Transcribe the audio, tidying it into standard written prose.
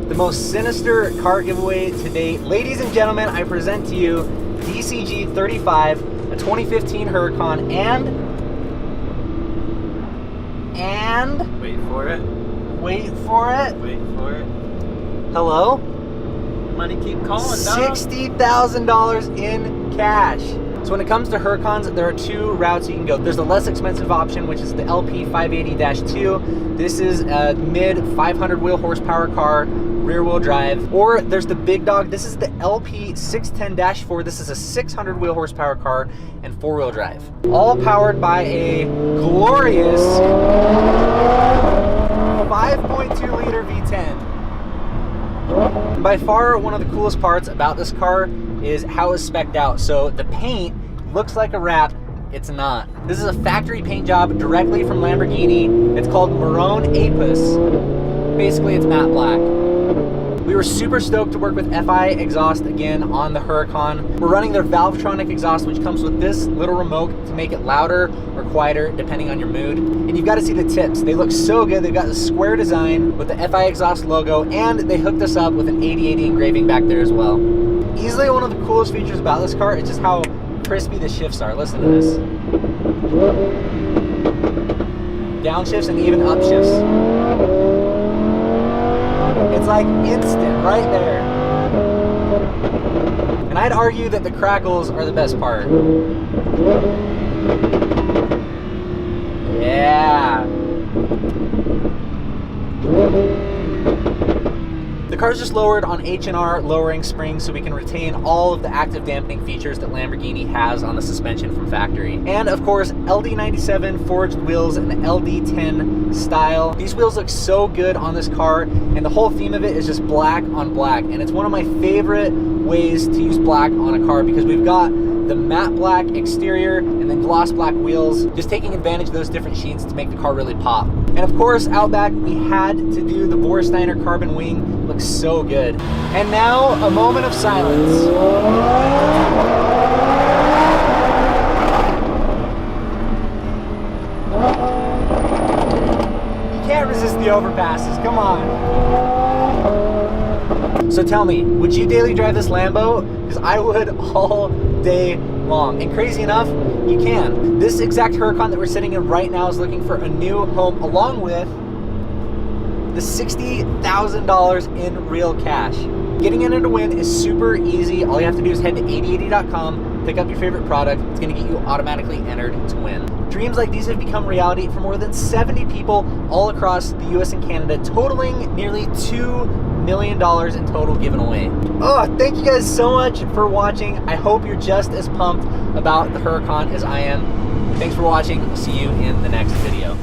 The most sinister car giveaway to date. Ladies and gentlemen, I present to you DCG 35, a 2015 Huracan, and wait for it. Wait for it. Wait for it. Hello? Money keep calling, dog. $60,000 in cash. So when it comes to Huracans, there are two routes you can go. There's the less expensive option, which is the LP 580-2. This is a mid 500 wheel horsepower car, rear wheel drive. Or there's the big dog. This is the LP 610-4. This is a 600 wheel horsepower car and 4-wheel drive. All powered by a glorious 5.2 liter V10. By far, one of the coolest parts about this car is how it's spec'd out. So the paint looks like a wrap, it's not. This is a factory paint job directly from Lamborghini. It's called Maroon Apis. Basically, it's matte black. We were super stoked to work with FI exhaust again on the Huracan. We're running their Valvetronic exhaust, which comes with this little remote to make it louder or quieter depending on your mood. And you've got to see the tips. They look so good. They've got the square design with the FI exhaust logo, and they hooked us up with an 8080 engraving back there as well. Easily one of the coolest features about this car is just how crispy the shifts are. Listen to this. Downshifts and even upshifts. It's like instant right there. And I'd argue that the crackles are the best part. Yeah. The car's just lowered on H&R lowering springs so we can retain all of the active dampening features that Lamborghini has on the suspension from factory. And of course, LD97 forged wheels in the LD10 style. These wheels look so good on this car, and the whole theme of it is just black on black. And it's one of my favorite ways to use black on a car because we've got the matte black exterior and then gloss black wheels, just taking advantage of those different sheets to make the car really pop. And of course, out back, we had to do the Borsteiner carbon wing. It looks so good. And now, a moment of silence. You can't resist the overpasses, come on. So tell me, would you daily drive this Lambo? Because I would all day long. And crazy enough, you can. This exact Huracan that we're sitting in right now is looking for a new home, along with the $60,000 in real cash. Getting in it to win is super easy. All you have to do is head to 8080.com, pick up your favorite product. It's gonna get you automatically entered to win. Dreams like these have become reality for more than 70 people all across the US and Canada, totaling nearly $2 million in total given away. Oh, thank you guys so much for watching. I hope you're just as pumped about the Huracan as I am. Thanks for watching. See you in the next video.